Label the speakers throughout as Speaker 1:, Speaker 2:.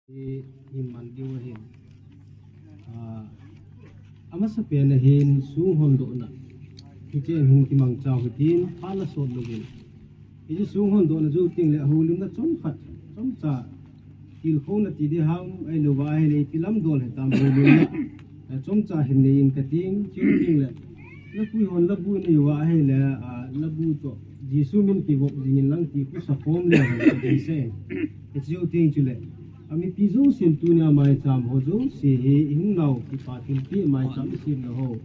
Speaker 1: Iman diwa hin ama sa pena hin sung hondo na kichen hung kimang chao hitin pala sod login iji sung hondo na jo ting le hulim na chom khat chom cha til khong na ti de ham ai lo wa he le pilam dol he tam hulim na chom cha hin ne in kating chim ting le la pui hon la bu ni wa he le la bu to jisu min ki wok jingin lang ti ku sa form le ti se it's jo ting chule ami pizo sim tunia mai cham ho jo se he ing nau ki pa tin pi mai cham sim na ho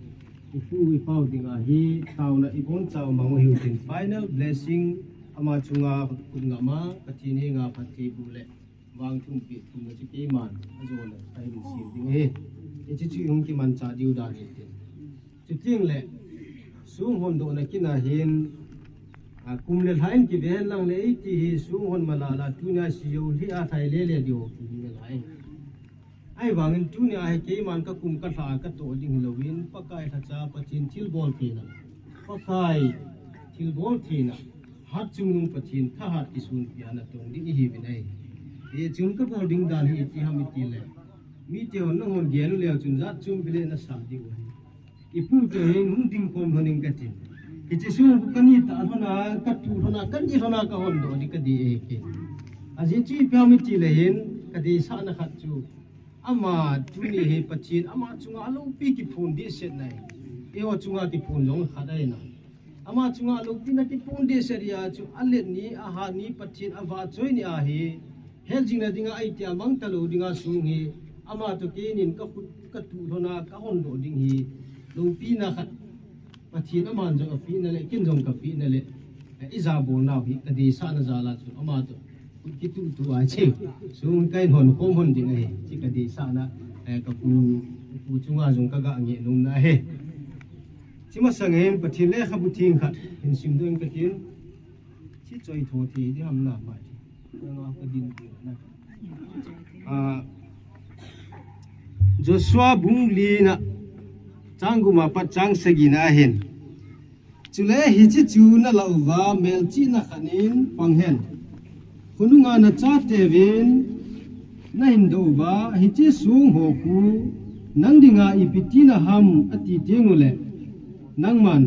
Speaker 1: ufu wi pau dinga hi taw na ibon chaw mango hi tin final blessing ama chunga kunga ma katin he nga phati bule wang thum pi thum chi ke man ajo le sai ri sim ding he e chi chi hung ki man cha diu da ni tin chi ting le sung hon do na kina hin kum le hain ki ven lang le ti hi sung hon malala tunia siu hi a thai le le dio ki le lai ai wangin tunia he ke man ka kum ka tha ka to ding lovin pakai tha cha pachin thil bol ki na pakai thil bol thi na hat chung nung pachin tha hat ki sun pi ana tong ding hi bi nai e chung ka bol ding dan hi ti ham ti le mi te on no hon gelu le chun za chung bi le na sam di wa ipu te hin hung ding kom honing ka tin ichi sung kani ta thona ka tu thona kan ji thona ka hon do di ka di e ke aji chi pya mi ti le hin ka di sa na khat chu ama tuni he pachin ama chunga lo pi ki phun di set nai e wa chunga ki phun jong khadai na ama chunga lo pi na ki phun di seria chu alet ni a ha ni pachin awa choi ni a he hel jing na dinga ai tia mang ta lo dinga sung he ama to ke nin ka tu thona ka hon do ding hi lo pi na khat pachin aman jo pi na le kin jong ka pi na le iza bol na hi ka di sa na za la chu ama to ki tu ai che sung kai hon kom hon ding ai chi ka di sa na ka pu chunga jong ka ga nge num na he chi ma sang hen pathin le kha bu thing khat hin sim doing ka tin chi choi tho thi di ham na ma chi nga ka din na Joshua bung li na changuma pat chang sagi na hen chule hi chi chu na lawa mel chi na khanin panghen kununga na cha tevin na hindo ba hi chi sung ho ku nang dinga ipitina ham ati tengule nangman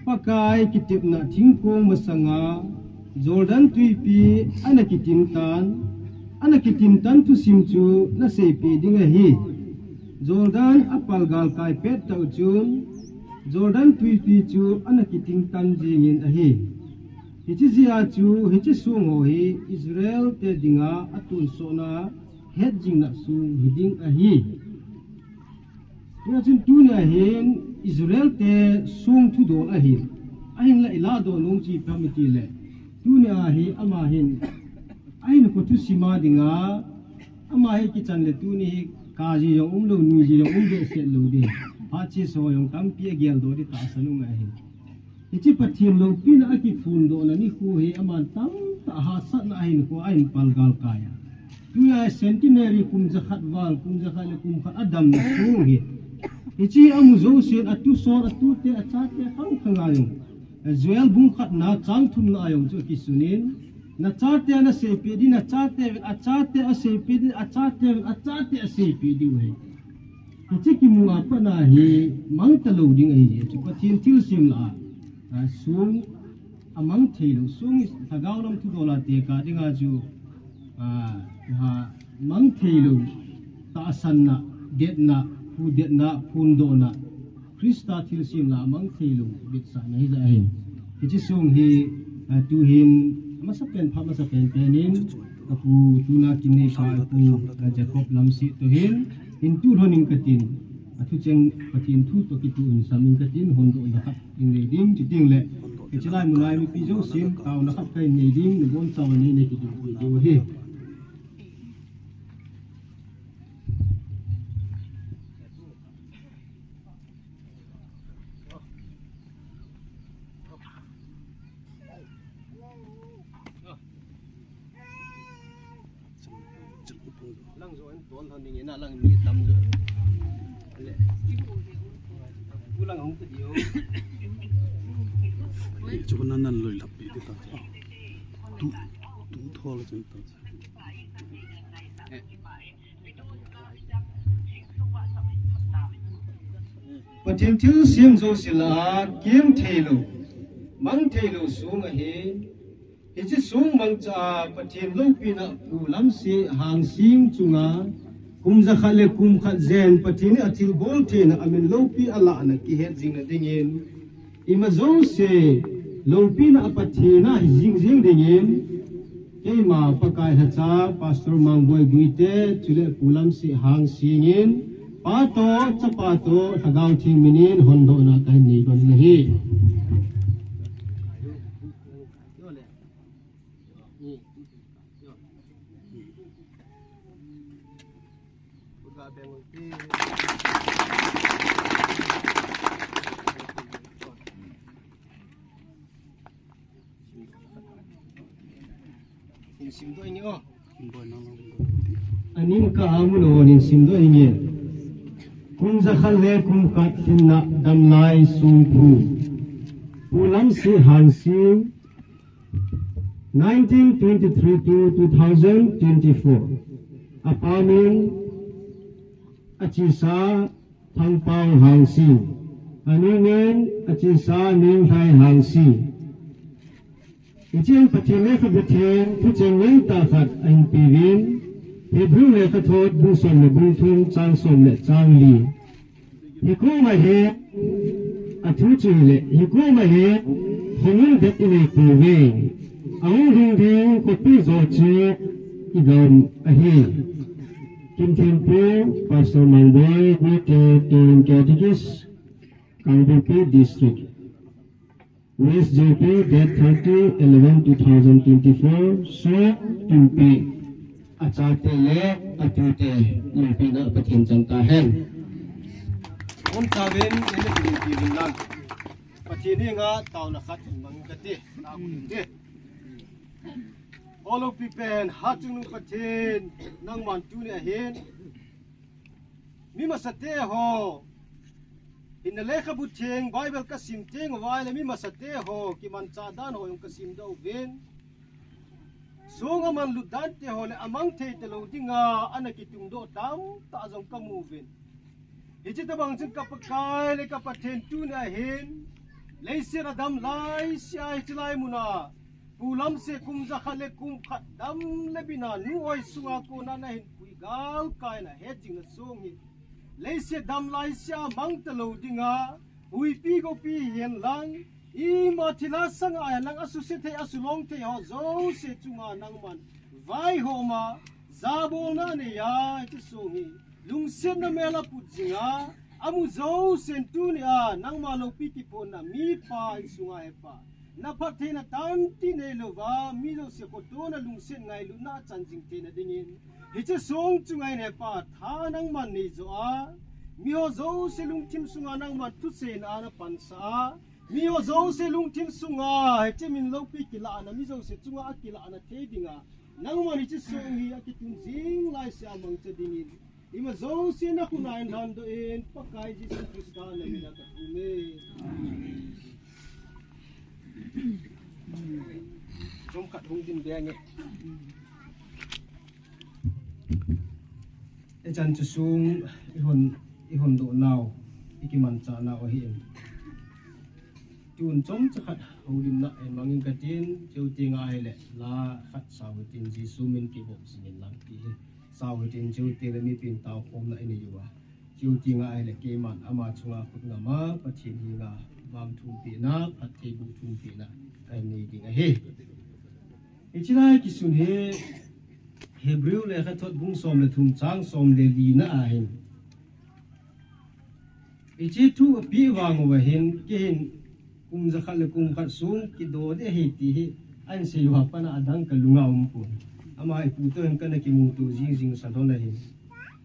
Speaker 1: pakai kitip na thingkong masanga Jordan tuipi anakitim tan tu simchu na sepi dinga hi Jordan apal gal kai pet tau chun Jordan tuipi chu anakiting tan jingin ahi hichi zia chu hichi sung ho hi Israel te dinga atun sona het jing na sung hiding ahi ya chin tunia hin Israel te sung thu do ahi ahin la ila do nong chi pamiti le tunia hi ama hin ahin ko tu sima dinga ama hi kichan le tuni kaji yong lo ni ji yong de se lo de ha chi so yong tam pi gel do di ta sanu ma hi ichi pathin lo pin a ki phun do na ni khu he aman tam ta ha sa na hin ko ain pal gal kaya tu ya centenary kum zakhat wal kum zakhat le kum khat adam na khu hi ichi amu zo se atu sor atu te acha te khang khanga yong joel bung khat na chang thum na yong jo ki sunin na cha te na se pi di na cha te a se pi di a cha te a se pi di we ichi ki mu apa na hi mang ta lo ding ai chi pathin thil sim la sung amang thilo sung thagaw nam thu dola te ka dinga chu ha mang thilo ta san na det na phun do na krista thil sim la mang thilo bit sa na hi za hin ichi sung hi tu hin masapen penin kapu tuna kini ka pu Jacob lamsi to hin tu honing katin athu cheng patin thu to ki tu in samin katin hondo na khat in reading chiting le chilai munai mi pi jo sim taw na khat kai nei ding ni bon taw ni ne ki du hi lang zo en ton thon ni na lang ni tam zo le ku lang hong dio
Speaker 2: chu nan nan loi lap pi ta tu thol chen ta
Speaker 1: Pathian thil siam zo sila kiếm thelo mang thelo sung a he hi chi sung mang cha pathian lo pina ulam si hang sim chunga kum za khale kum khat zen pathian athil bol the na amin lo pi ala na ki het jing na dingin ima zo se lo pi na pathina jing jing dingin ke ma pakai ha cha pastor mang boy guite chule ulam si hang singin pato chapato hagaw thing minin hondo na kai ni ban nahi simdo ini oh anin ka amuno nin simdo ini kum zakhalle kum katina damlai sungpu ulam si hansi 1923 to 2024 apamin achisa thangpang hansi aningen achisa ninghai hansi ichian patile ka bethen pucheng nei ta khat an pivin hebrew le ka thot bu som le bu thum chang som le chang li hiko ma he athu chu le hiko ma he homun de ile ku ve ang ring ding ko pi zo che igam a he kim thim pu pastor mandoy ni te tin categories Kangbupi district West JP date 30/11/2024 so MP achate le atute MP na pathin changta hen om taben ele ki rinlan pathini nga tauna khat mangkati na kunde all of people hatung pathin nang man tu ne hen mi masate ho in the lekha butheng bible ka sim teng wai le mi masate ho ki man cha dan ho yung ka sim do ben sunga man ludan te ho le amang the te lo dinga anaki tung do tam ta jong ka mu ben ichi ta bang chung ka pakai le ka pathen tu na hen le se ra dam lai sia chi lai muna pulam se kum za khale kum khat dam le bina nu oi sunga ko na na hen pui gal kai na he jing na song hi leise dam lai sia mang talo dinga hui pi go pi hian lang I mathila sang aya lang asu se the asu long the ho zo se chunga nang man vai ho ma zabo na ne ya chi songi lung sen na mela putjinga amu zo sen tu ni a nang ma lo pi ki pon na mi pa sunga he pa na phat the na tan ti ne lo wa mi lo se ko to na lung sen ngai lu na chan jing the na dingin hi che song chungai ne pa tha nang man ni zo a mi ho zo se lung tim sunga nang man tu se na na pan sa mi ho zo se lung tim sunga he che min lo pi ki la na mi zo se chunga a ki la na the dinga nang man ni che song hi a ki tung jing lai se amang che dingin ima zo se na ku nai nan do en pakai ji se krista na mi na ka me trong khát hung din beng e chan chu sung i hon do naw ikiman cha na o hi tun chom cha khat holim na e mangin katin cheu tinga hele la khat sawitin ji sumin ki bom sinin lang ki sawitin cheu te le mi pin taw khom na ini yuwa cheu tinga hele ke man ama chunga khut nga ma pathin hi nga bang thum pi na pathe bu thum pi na kai ni ding a he ichilai ki sun he Hebrew le kha thot bung som le thum chang som le li na a hin ichi thu pi wang wa hin ke hin kum za khal kum khat sung ki do de he ti hi an se wa pa na adang ka lunga pu ama ai pu to hin kana ki mu tu jing jing sa do na hin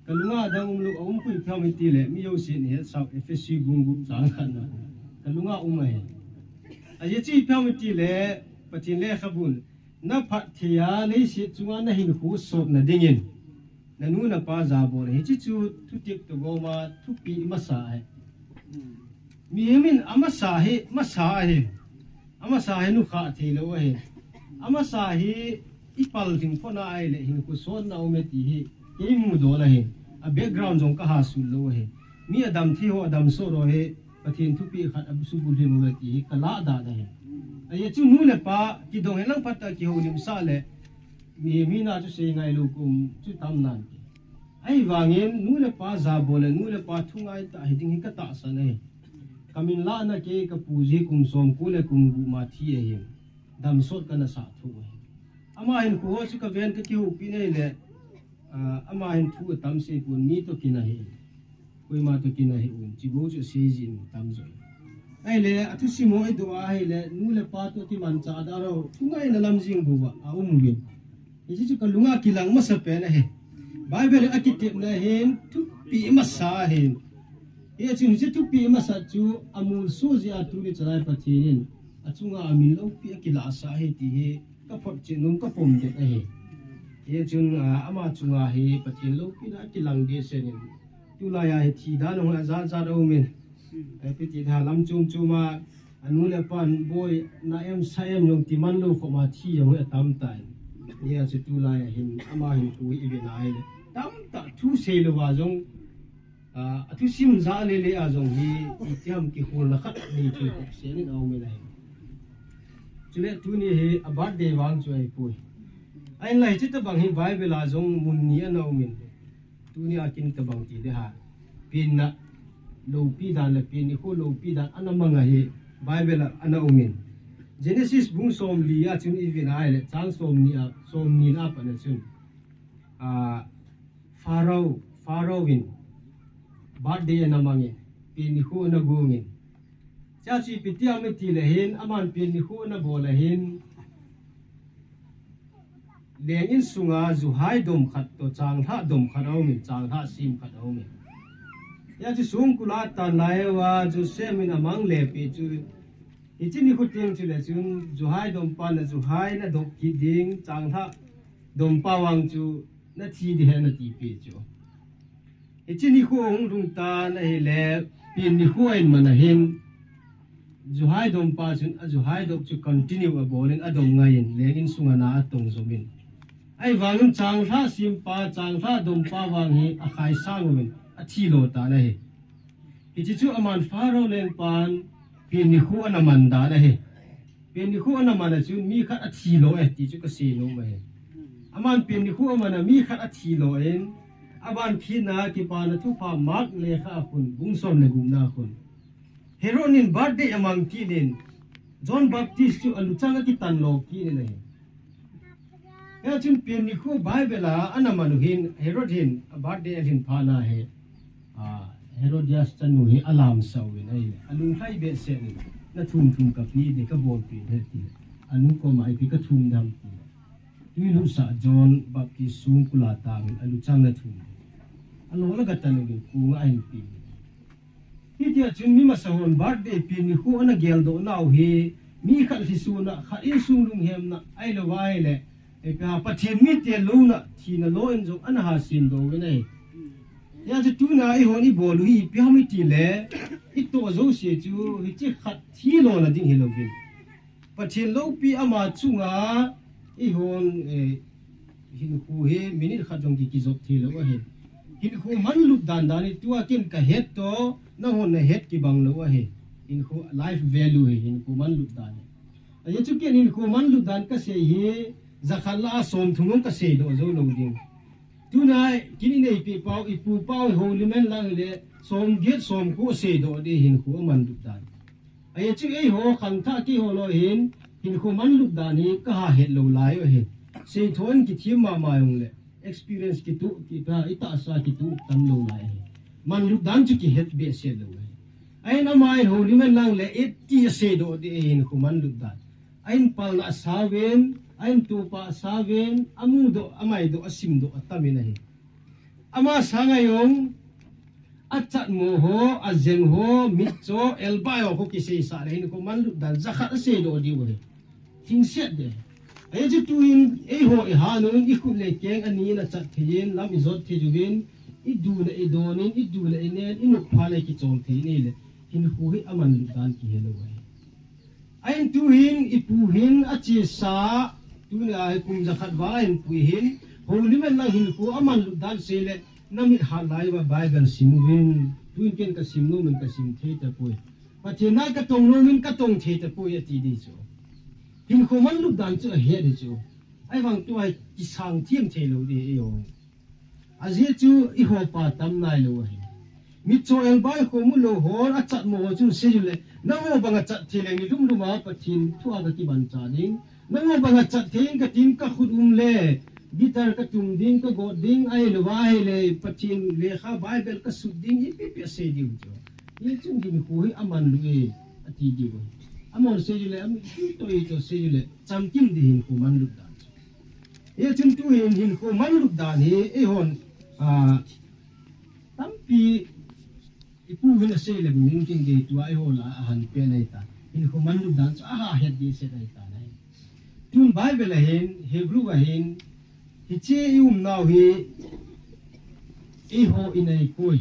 Speaker 1: ka lunga adang lu pu pham mi ti le mi yo sin he sa fsc gung gu chang khan na ka lunga he a ye chi pham mi ti le patin le khabun na phat thia le si chunga na hin hu sop na dingin na nu na pa za bo hi chi chu thu tik to go ma thu pi ma sa ai mi min ama sa hi nu kha thi lo he ama sa hi ipal jing phona ai le hin ku son na o me ti hi cái mù đó là hệ à background giống cả hà sụt lâu hệ mi adam thi ho adam so rồi hệ và thiên thu pi khát ab su bul hin người ti cả lạ đã hệ ai chú nu le pa ki dong helang pata ki ho lim sa le mi na chú sei ngai lu kum chú tam nan ai wangin nu le pa za bol nu le pa thungai ta hiding hi ka ta sa ne kamin la na ke ka puji kum som ku le kum gu ma thi he dam sot ka na sa thu ama hin ku ho chu ka ven ka ki hu pi nei le ama hin thu tam se pun mi to kina he koi ma to kina he un chi go chu se jin tam zo ai le athu si mo ai do ai le nu le pa to ti man cha da ro thungai na lam jing bu ba a um bin ji chu ka lunga kilang ma sa pe na he bible akitep na hen thu pi ma sa hen ye chin je thu pi ma sa chu amul su ji atu ni charai pathin achunga amin lo pi akila sa he ti he ka phot chin num ka pom de he ye chun ama chunga he pathin lo pi na kilang de se ni tu la ya he thi da no za za do min ai pi ti tha lam chung chu ma anu le pan boy na em sa em yong ti man lo kho ma thi yong e tam tai ye chu tu la ya hin ama hin tu i be na le tam ta thu se lo wa jong thu sim za le le a jong hi tiam ki hol na khat ni chu se ni au me lai chule tu ni he abad de wang chu ai pui ai lai chi ta bang hi bible a jong mun ni an au min tu ni a kin ta bang ti de ha pin na lo pi dan le pin ni ko lo pi dan an manga hi bible an au min genesis bung som li a chun i vin ai le chang som ni na pa na chun Pharaoh win birthday na mangi pin ni ko na gungin cha chi pitia me ti le hin aman pin ni ko na bola hin lengin sunga zu hai dom khat to chang tha dom kharau min chang tha sim kharau min ya chi sung kula ta lai wa ju se min amang le pi chu ichini ko tiang chu le chun zu hai dom pa na zu hai na dok ki ding chang tha dom pa wang chu na thi di he na ti pe chu ichini ko ong rung ta na he le pin ni ko en man hin zu hai dom pa chun a zu hai dok chu continue a bolin a dom ngai in le in sunga na atong zomin ai wangin chang tha sim pa chang tha dom pa wang hi a khai sang min a thi lo ta na he ichi chu aman faro len pan pin ni ko na man da na he pin ni ko na man chu mi khat a thi lo e ti chu ka se no ma he aman pin ni ko man mi khat a thi lo en aban phina ki pa na thu pa mak le kha khun bung som le gum na khun heroin birthday among kinin John Baptist chu alu changa ki tan lo ki ne ya chun pin ni ko bible ana manu hin herod hin birthday hin phana he herodias chanu hi alam sau ne alu hai be se ni na thum ka pi de ka bol pi he ti anu ko mai pi ka thum dam ti tu lu sa John Baptist sung kula ta alu changa thum alo la ga tanu ku ngai pi hi tia chun mi ma sahon birthday pin ni hu ana gel do naw hi mi khal si su na kha in sung lung hem na ai lo wai le e ka pathin mi te lo na thi na lo en jong ana ha sin do we nei ya chu tu na i ho ni bol hi pi ha mi ti le i to zo se chu hi chi khat thi lo na ding hi lo bin pathin lo pi ama chunga i hon hin khu he minit kha jong ki zot thi lo he hin khu man lu dan dan ni tua kin ka het to na hon na het ki bang lo he in khu life value he hin khu man lu dan ai chu ken in khu man lu dan ka se hi zakhala som thungum ka se do zo lo ding tu na kini nei pi pau I pu pau ho limen lang le som get som ku se do de hin khu man lu dan ai chu ei ho khang tha ki ho lo hin khu man lu dan ni ka ha het lo lai he se thon ki thim ma yong le experience ki tu ki ta ita sa ki tu tam lo lai man lu dan chu ki het be se lo ai na mai ho limen lang le it ti se do de hin khu man lu dan ain pal na saven ain tu pa saven amu do amai do asim do atamina hi ama sangayong achat mo ho azen ho mitcho elbayo ho ki se sa hin khu man lu dan zakhat se do di we hin set de ai ju tuin e ho e ha no I khu le keng ani na chat thein lam izot the juwin I du na e donin I du la enen inu phale ki chol the ni le hin khu hi aman lu dan ki helo ai ain tuin I pu hin a chi sa tu na ai kum zakhat wa in pu hin holy man lang hin ko aman lu dan sele namit halai ba bible simwin tuin ken ka simno men ka sim the ta poi pathena ka tong no min ka tong the ta poi ati di cho hin ko man lu dan chu he di cho ai wang tu ai ki sang thiam the lo di yo azia chu I ho pa tam nai lo hi mi cho el bai ko mu lo hor a chat mo chu se ju le na mo banga chat the le ni lum luma pathin thu a ki ban cha ding na mo banga chat thing ka tin ka khud le gitar ka tum ding ka go ding ai lo wa he le pathin le kha bible ka su ding I pe pe se di jo ni chung gi ko hi aman lu e ati di go amon se ju le am to I to se ju le cham kim di hin ko man lu dan e chung tu hin ko man lu dan he e hon tampi ipu hina se le ning king ge tu ai ho la han pe nei ta hin ko man lu dan cha ha het di se dai ta nai tun bible hen hebrew hen hi che naw hi e ho inai koi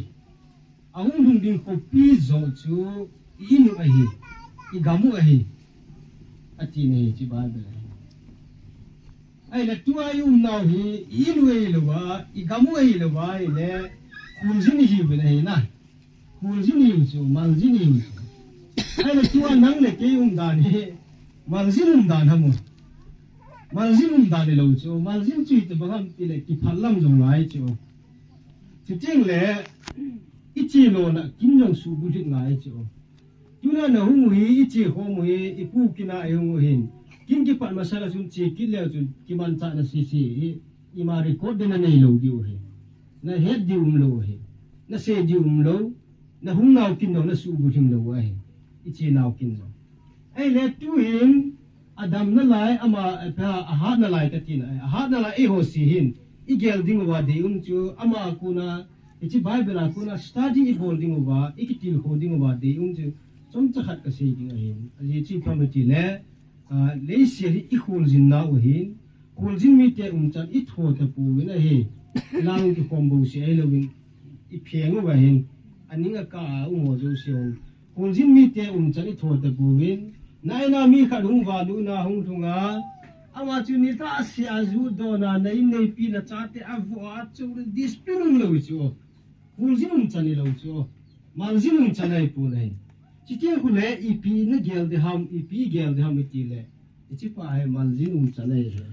Speaker 1: ahung hung ding ko pi zo chu inu a hi I gamu a hi ati nei chi bible ai la tu ai naw hi inu e lo wa I gamu e lo wa le kun jin hi be nei na kun jin hi chu man jin hi ai la tu nang le ke dan hi man jin dan ha mo malzin dan lo chu malzin chi te bagam ti le ki phallam jong ngai chu chiting le ichi lo na kim jong su bu dik ngai chu tuna na hung hi ichi hom hi ipu kina ai hung hin kim ki pat masala sun chi ki le chu ki man cha na si I ma record na nei lo di he na head di lo he na se di lo na hung naw kin no na su bu thing lo wa he ichi naw kin no ai le tu hin Adam na lai ama pa ahat na lai katin ahat na lai ho si hin igel ding wa de chu ama kuna ichi bible kuna study I bol ding wa ikitil ho ding wa de chu chom cha khat ka se ding hin aji chi committee le le seri I khul jin na wa hin khul jin mi te chan I tho ta pu na he lang ki kombo si ai lo win I pheng wa hin aninga ka mo jo sio khul jin mi te chan I tho ta pu win nai na mi khat hung wa lu na hung thunga ama chu ni ta si azu do na nei nei pi na cha te a vo a chu dispirung lo chu hul jin chani lo chu mal jin chanai pu nei chi te khu le I pi na gel de ham I pi gel de ham ti le chi pa ai mal jin chanai he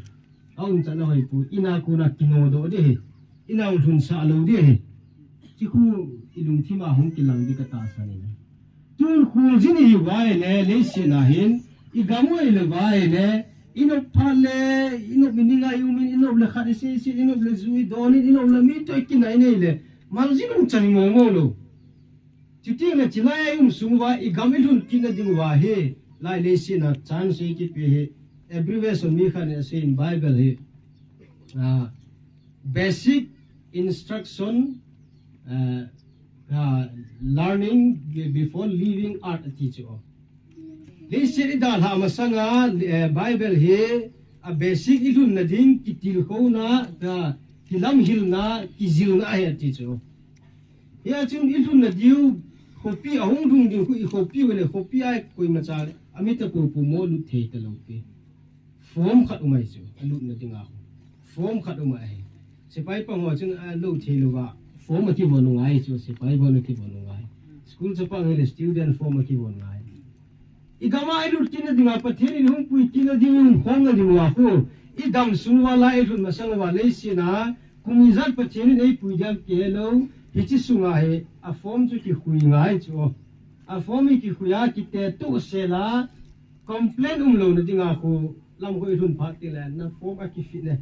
Speaker 1: aung chana hoi pu ina ko na kino do de he ina thun sa lo de he chi khu ilung thi ma hung ki lang di ka ta sa ni tun khul jin hi wai le se na hin I gamu le wai le ino phale ino mininga yumin ino le khari se ino le zui doni ino le mi to kinai nei le mal jin chani ngo lo chiti le chilai yum sungwa I gamilun kina ding wa he lai le se na chan se ki pe he everywhere so mi khan se in bible he basic instruction learning before leaving art teacher this is the masanga bible he a basic ilun nading kitil ko na da kilam hil na kizil na ay teacher ya chung ilun na diu copy ahung dung diu ku copy wele copy ai koi machal amita ko pu mo lu the ta lo ke form khat umai chu alu na dinga form khat umai se pai pa mo chung lo the lo ba form ki bo ngai chu se pai bo ki bo ngai school cha pa ngai student form ki bo ngai igama ilu tina dinga pa theri hum pui tina ding khong na dinga ko idam sunwa la ilu masang wa le sina kumizat pa theri nei pui jam ke lo hichi sunga he a form chu ki hui ngai chu a form ki huya ki te tu se la complain lo na dinga ko lam ko ilu pha ti la na form a ki fit ne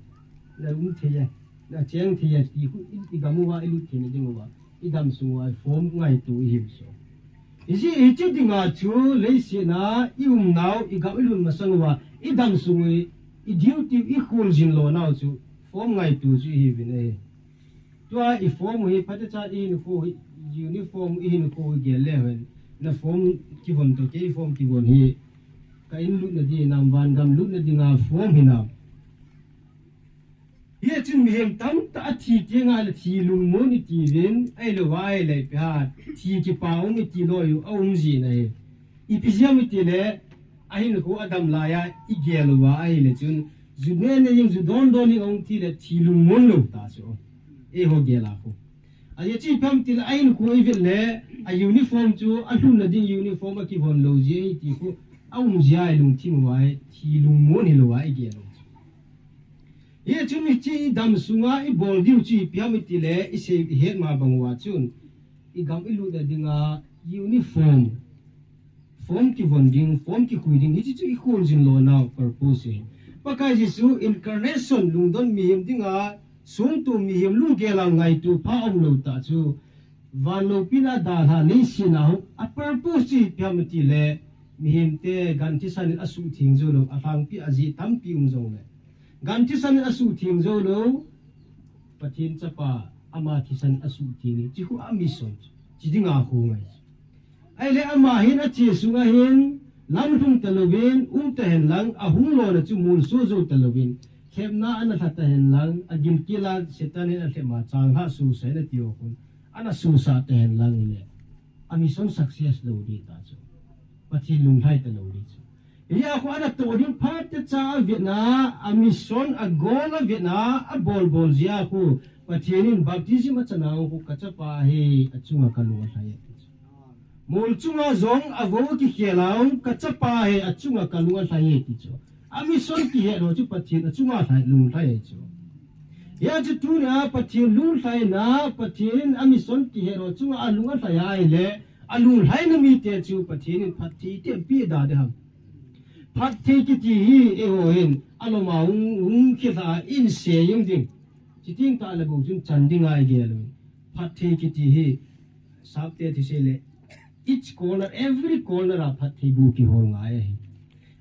Speaker 1: na the ye na cheng the ye ti hu igamu wa ilu tina dinga wa idam sunwa form ngai tu hi so isi ichi dinga chu le se na naw igam ilun masangwa idam sungui I duty I khul jin lo naw chu form ngai tu chu hi bine tua I form hi pata cha in fo uniform in ko ge le na form ki von to ke form ki von hi ka in lu na di nam van gam lu na dinga form hi na ye chin mi hem tam ta thi ke nga le thi lung mo ni ti rin ai lo wai le pa thi ki pa ong ni ti lo yu ong ji nei I pi jam ti le ai no ko adam la ya I ge lo wa ai le chun dù nên nhưng dù đón đi ông thì là thì lùng muốn lùng ta số hồ ghé là cô ai chỉ phàm thì là anh cô ấy lệ uniform chú anh luôn là đi uniform mà kí hòn lâu gì thì cô ông già lùng thì ngoài thì lùng muốn thì lâu ai ghé lùng ye chú mi chỉ đam sunga i bol diu chỉ phàm thì lệ i se hết mà bằng hoa chun i gam i lu da dinga uniform form ki bonding form ki kuiding hi chu i khol jin lo na purpose pakai jisu incarnation lungdon mi him dinga sung tu mi him lung ke la ngai tu pha ong lo ta chu van lo pina da ha ni sina a purpose chi pyamati le mi him te gan ti san asu thing zo lo afang pi aji tam pi jong le gan ti san asu thing zo lo pathin chapa ama ti san asu thing chi ku a mission chi dinga ho ngai ai le ama hin a chi sunga hin lam thung talovin ta hen lang a hung lo na chu mul so zo talovin khemna ana tha ta hen lang a gin kila setan a thema chang ha su se na tio kun ana su sa ta hen lang le a mission success lo di ta chu pathi lung thai ta lo di chu ya ko ana to din phat ta cha vietna a mission a goal a vietna a bol zia ku pathianin baptism a chana ku ka cha pa he a chunga ka lu thai mul chunga zong avo ki khelang ka chapa he achunga kalunga thai ti cho ami son ki he ro chu pathin achunga thai lung thai cho ya chu tu na pathin lung thai na pathin ami son ki he ro chunga alunga thai ai le alung thai na mi te chu pathin phathi te pi da de ham phathi ki ti hi e ho hin aloma ung ki sa in se yung ding chi ting ta la bu chun chan ding ai ge lo phathi ki ti hi sap te thi se le each corner, every corner of Patibu ki hol ngaya hi.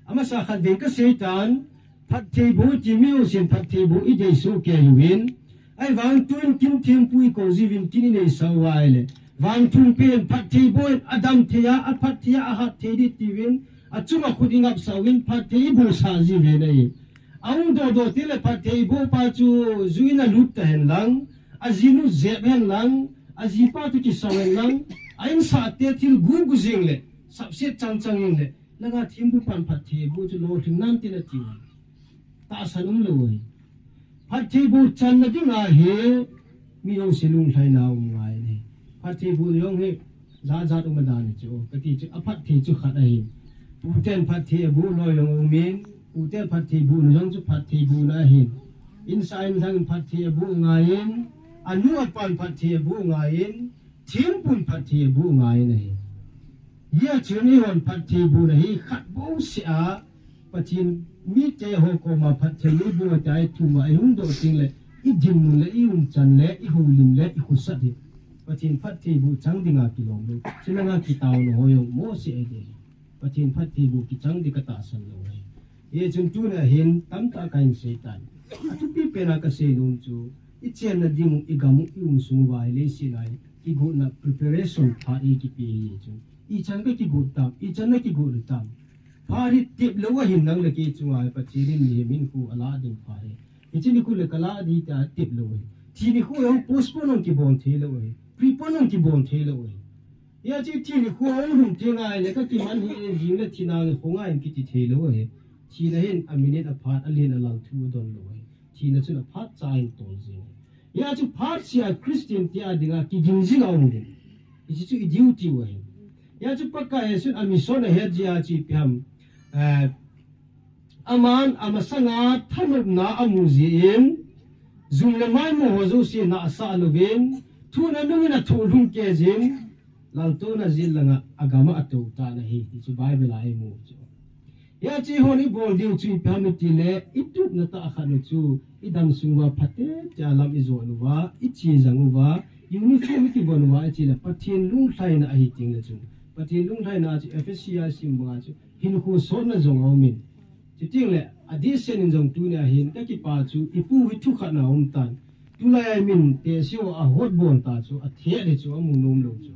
Speaker 1: Ama sa khadin ka setan Patibu timiu sin Patibu ide su ke yuin. Ai wang tun kim tim pui ko zivin kini nei sawaile. Wang tun pen Patibu adam thea a patia a hat thedi tivin a chuma khudingap sawin Patibu sa zivin ai. Aung do tile Patibu pa chu zuina lut ta hen lang a zinu zeb hen lang a zipa tu ki sawen lang anh sa te thil gu gu jing le subset chang in le langa thim bu pan phat the bu chu lo thing nan ti na ti ta sanum lo oi phat the bu chan na ti nga he mi yong silung thai na ngai ne phat the bu yong he za tu ma da ni chu ka ti chu a phat the chu khat ai pu ten phat the bu lo yong min pu ten phat the bu no yong chu phat the bu na hin in sai sang phat the bu ngai in anu pan phat the bu ngai in thiên bùn phát thi bu ngay này, ya chuyện này hoàn phát thi bu này khát bố xả, phát thiên mi chế hồ cô mà phát thi mi bu trái thu mà hung độ tiếng lệ, ít dìm lệ, ít chân lệ, ít hồ lim lệ, ít hồ sát đi, phát thiên phát thi bu chẳng đi ngã kỳ lòng đâu, cho nên ngã kỳ tàu nó hồi mô sẽ đi, phát thiên phát thi bu kỳ chẳng đi cái tạ sân đâu này, ye chuyện tu này hiện tam ta cái gì tan, à tu pi pena cái gì luôn chú, ít chuyện là đi một igamu sung vai lấy gì này. Ki gu na preparation pha e ki pe ye chu I chan ka ki gu tam I chan na ki gu tam pha ri tip lo wa hin nang le ki chu ai pa chi rin ni min ku ala din pha re I chi ni ku le kala di ta tip lo we thi ni ku yo postpone ki bon the lo we prepone ki bon the lo we ya chi thi ni ku ong hum the ngai le ka ki man hi jing le thi na ho ngai ki ti the lo we thi na hin a minute a phat a len a lang thu don lo we thi na chu na phat chain tol jing ya chu part sia Christian tia dinga ki jinjing aung din isi chu duty wa ya chu pakka esun amison he jia chi pyam aman amasanga thanup na amuzin zumle mai mo hozo si na asa lovin thu na nungina thulung ke jin lalto na zilanga agama atu ta na hi chu bible ai mo chu ya chi honi bol diu chu pyam ti le itu na ta khanu chu idam sungwa phate chalam izonuwa ichi zanguwa uniform ki bonwa chi la pathin lung thlai na hi ting la chu pathin lung thlai na chi FSCA simwa chu hin khu so na zong awmin chi ting le addition in zong tu na hin ka ki pa chu ipu wi thu khat na om tan tu la ai min te sio a hot bon ta chu a the le chu amu nom lo chu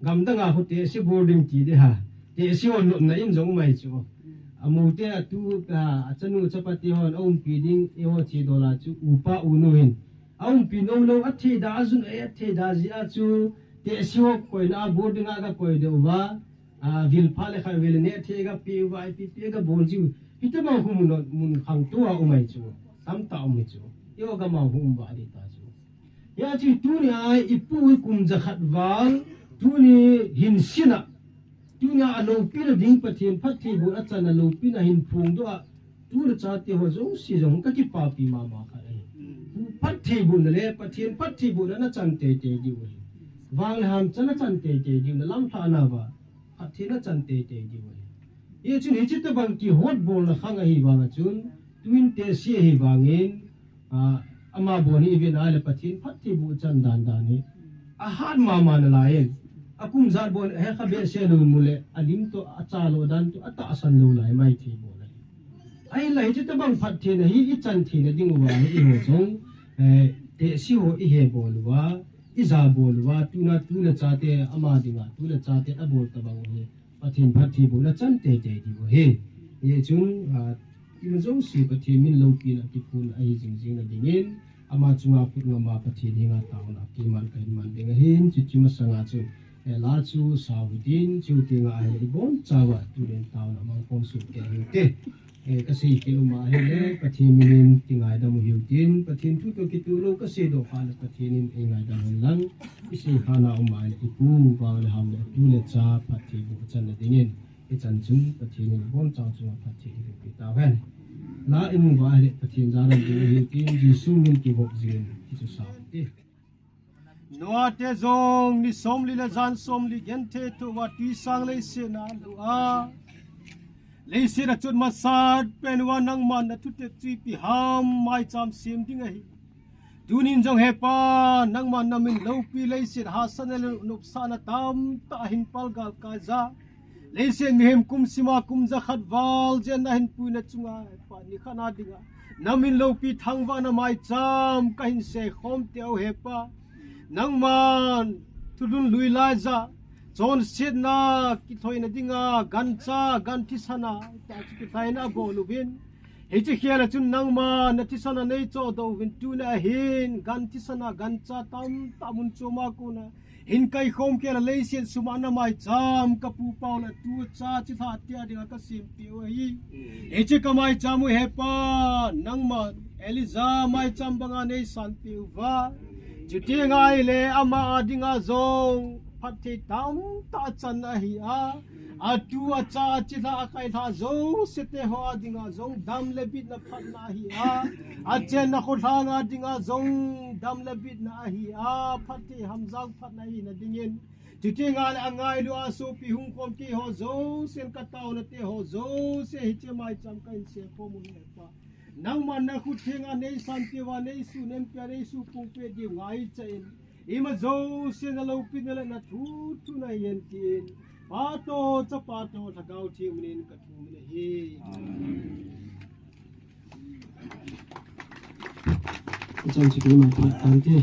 Speaker 1: gam da nga ho te si boarding ti de ha te sio no na in zong mai chu amute tu ka achanu chapati hon om piding eho chi dola chu upa unuin aum pinom lo athi da azun e athi da ji a chu te sio koina boarding aga koi de wa vil phale kha vil ne the ga pi wa pi ga bol ji ita mau hum no mun khang tua umai chu tam ta umai chu yo ga mau hum ba di ta chu ya chi tu ni ai ipu kum za khat wal tu ni hin sina tu nya alo pi la ding pathian phat thi bu achana lo pi na hin phung do a tu ra cha te ho zo si jong ka ki pa pi ma ma kha ai phat thi bu na le pathian phat thi bu na chan te te di wi wang ham chana chan te te di na lam tha na ba phat thi na chan te te di wi ye chun hi chit bang ki hot bol na khang hi wang chun twin te si hi wangin ama boni even ale pathin phat thi bu chan dan dan ni a hat ma ma na lain akum zat bon he kha be se lo mule alim to acha lo dan to ata asan lo lai mai thi bo lai ai lai chit bang phat thi na hi i chan thi na ding wa ni ho chong te si ho i he bol wa i za bol wa tu na cha te ama dinga tu na cha te abol ta bang he pathin phat thi bo na chan te te di bo he ye chun i ma jong si pathin min lo pi na ki phun ai jing jing na dingin ama chunga put nga ma pathi dinga taw na ki man kai man dinga hin chi chi ma sanga chu la chu sawdin chu tinga ai bon chawa tu len taw na mang kom su ke hin te ka si ki lu ma he le pathi min tingai da mu hiu tin pathin tu to ki tu lo ka se do kha na pathin in ngai da hon lang isi khana ma le ipu ba le ham le tu le cha pathi bu chan na dingin i chan chung pathin in bon chaw chu pathi ki ta wen la imu ba le pathin za ran ding hi tin ji su min ki bok jin ki chu sa te noa te zong ni som li la zan som li gen te to wa ti sang le se na lu a le se na chut ma sat pen wa nang man na tu te chi pi ham mai cham sim ding a hi tunin jong he pa nang man na min lo pi le se ha san le nup sa na tam ta hin pal gal ka za le se mi hem kum sima kum za khat wal jen na hin pu na chunga pa ni khana dinga namin lo pi thang wa na mai cham ka hin se khom teo he pa nang man tulun lui la za chon sit na ki thoi na dinga gan cha gan thi sana ta chi ki thai na bo lu bin he chi khiala chun nang man na thi sana nei cho do win tu na hin gan thi sana gan cha tam tamun choma ko na hin kai khom ke la lei sian sumana mai cham ka pu pau na tu cha chi tha tia dinga ka sim pi o hi he chi ka mai chamu he pa nang man eliza mai cham banga nei san pi wa chuti ngai le ama dinga zong phathi tam ta chan a hi a tu a cha chi tha kai tha zo sete ho dinga zong dam le bit na phat na hi a chen na khotha nga dinga zong dam le bit na hi phathi hamzang phat na hi na dingin chuti ngai le angai lu a so pi hung kom ki ho zo sen ka taw na te ho zo se hi che mai cham kai se ko mu ne pa nang man na khu thenga nei san ti wa nei su nem pe nei su pung pe di ngai chen ima zo se na lo pin na na thu thu na yen tin pa to cha pa to thagau thi min ka thu min hi chan chi ki ma ta tan te